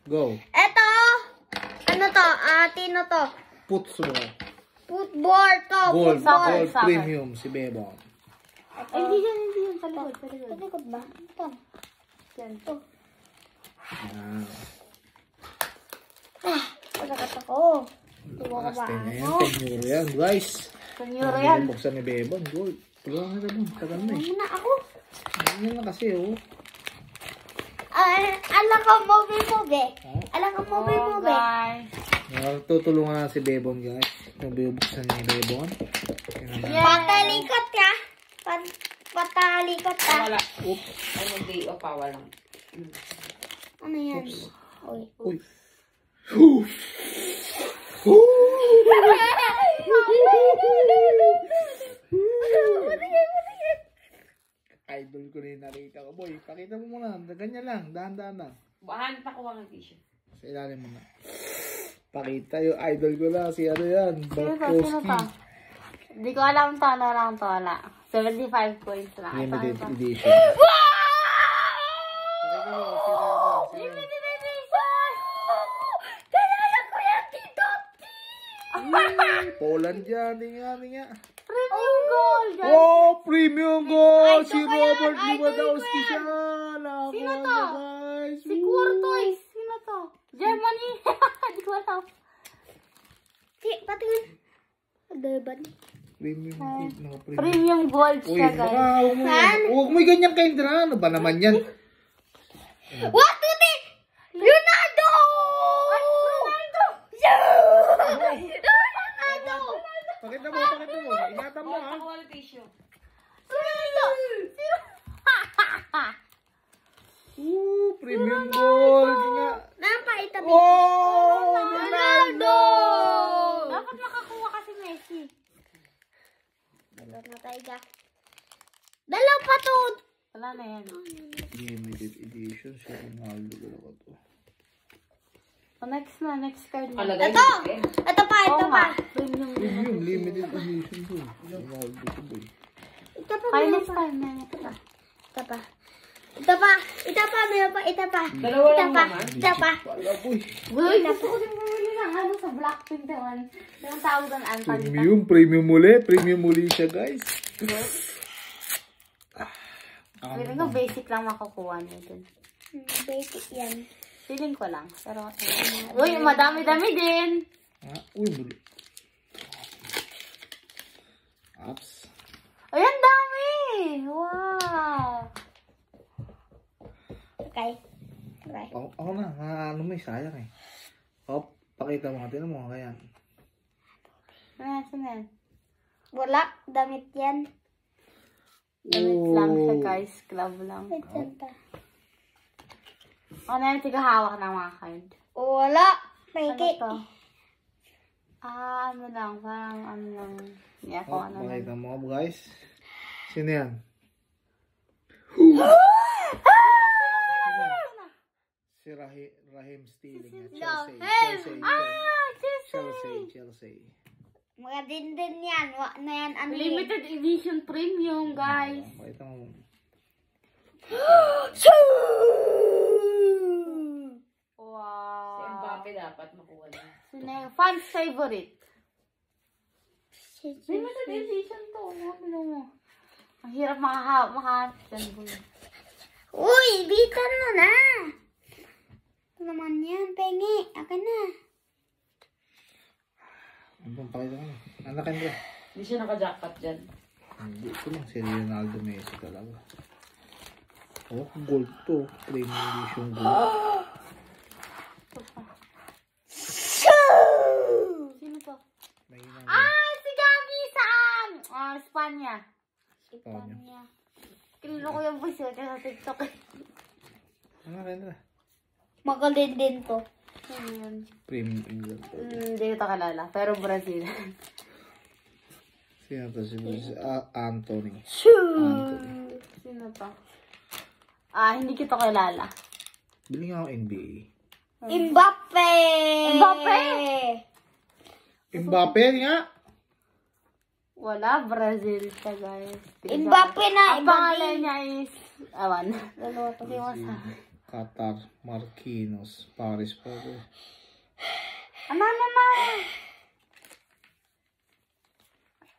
Go. Eto. Ano to? Tino to? Football. Football to. Gold. Football. Gold premium si Bebon. Ay, hindi yan. Sa likod. Sa likod ba? Ito. Yan. Ito. Pagkakat ako. Last 10 na yan. 10 euro yan, guys. 10 euro yan. Buksan ni Bebon. Gold. Tulungan na naman. Tagal na eh. Muna ako. Yan na kasi oh. Alam ko movie. Alam ko movie. Tutulungan na si Bebon, guys. Yung bubuksan ni Bebon. Patalikot ka. Patalikot ka. Wala. Oops. Ay, mag-day off pa. Walang. Ano yan? Oops. Uy. Uy. Idol ko rin nakita ko. Boy, pakita mo muna. Ganyan lang. Dahan-dahan lang. Bahan pa ko ang tissue. Sa ilalim mo na. Pakita yung idol ko lang. Si ano yan? Barkowski. Hindi ko alam to. Ano lang to. Wala. 75 points lang. Limited edition. Limited edition! Kaya ko yan, Tito! Poland yan. Hindi nga. Premium gold! Oh, premium gold! Si Idol ko yan, Robert idol Lewandowski ko yan. siya! Sino to? Guys. Si Courtois! Sino to? Germany! Hindi ko alam. Patingin. Durban. Premium gold. No, Premium gold Uy, siya, guys. huwag mo ganyan ka-Indra. Ano ba naman yan? What to the? Ronaldo! Ronaldo! Ronaldo! Pakita mo. Ingatan mo, ha? Ako ang tissue. Ronaldo! Premium gold. Nga. Napaitabi. Oh, Ronaldo! Dapat makakuha kasi Messi. Namatay ka. Dalaw pa to. Wala na yan. Limited edition. Si Ronaldo. Dalawa to. Next card na. Alagay Ito! din. Ito pa. Premium limited edition to. Ronaldo to, boy. Ito pa. Next time na. Ito pa. Dalawa lang naman. Wala, boy. Uy, gusto ko din bumili ng ano sa Blackpink naman. Yung tawag doon, Anton. Premium muli siya, guys. Feeling ko basic lang makukuha niya dun. Basic yan. Feeling ko lang. Pero, uy, madami-dami din. Uy, muli. Apps. Ay, ang dami! Wow! Okay. Ako na. Ano mo, sayang eh. Pakita mo. Tingnan mo. Kaya. Saan yan? Wala. Damit yan. Damit lang siya, guys. Club lang. Ano yung tigahawak ng mga card? Wala. Ano to? Ano lang. Parang ano lang. Hindi ako ano lang. Pakita mo, guys. Sino yan? Si Raheem Sterling. Chelsea. Mga din yan. Na yan. Limited edition premium, guys. Pakita mo. Wow. Si Mbappe dapat makuha na. Sino yung fans favorite? Limited edition to. Ano mo? Ang hirap makahanap dyan. Uy, bitan mo na. Ito naman yan, pengi. Akin na. Ano pakita mo? Anakin ko. Hindi siya naka-jackpot dyan. Hindi ko lang. Si Ronaldo Messi talaga. Oh, gold to. Premium edition gold. Sino to? Mahina Si Gabi saan? Espanya. Espanya. Kilala ko yung voice sa TikTok. Anakin na. Magaling din to. Premium England to. Hindi ko kalala. Pero Brazil. Sino to? Si Anthony. Sino to? Hindi kita kilala. Bili nga ako NBA. Mbappe! Mbappe nga! Wala, Brazil siya, guys. Mbappe na! Ang pangalan niya is... Awan. Lalo, pati mo sa... Qatar, Marquinhos, Paris pa ito. Ano?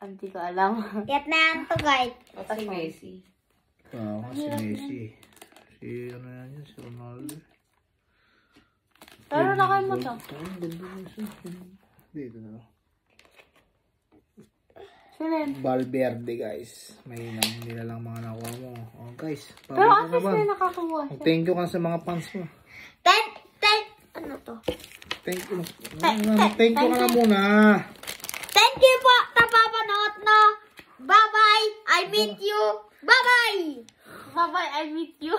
Hindi ko alam. Yat na yan to, guys. At si Messi. Si Messi. Si ano yan yun, si Ronaldo. Pero na kayo mo to. Ang ganda mo siya. Dito na. Sino? Valverde guys. May hindi na lang mga nakuha mo. Oh guys. Pero at least may nakakuha siya. Thank you ka sa mga fans mo. Ano to? Thank you. Thank you ka na muna. Thank you po sa papanood no. Bye-bye. I meet you. Bye-bye. Bye-bye. I meet you.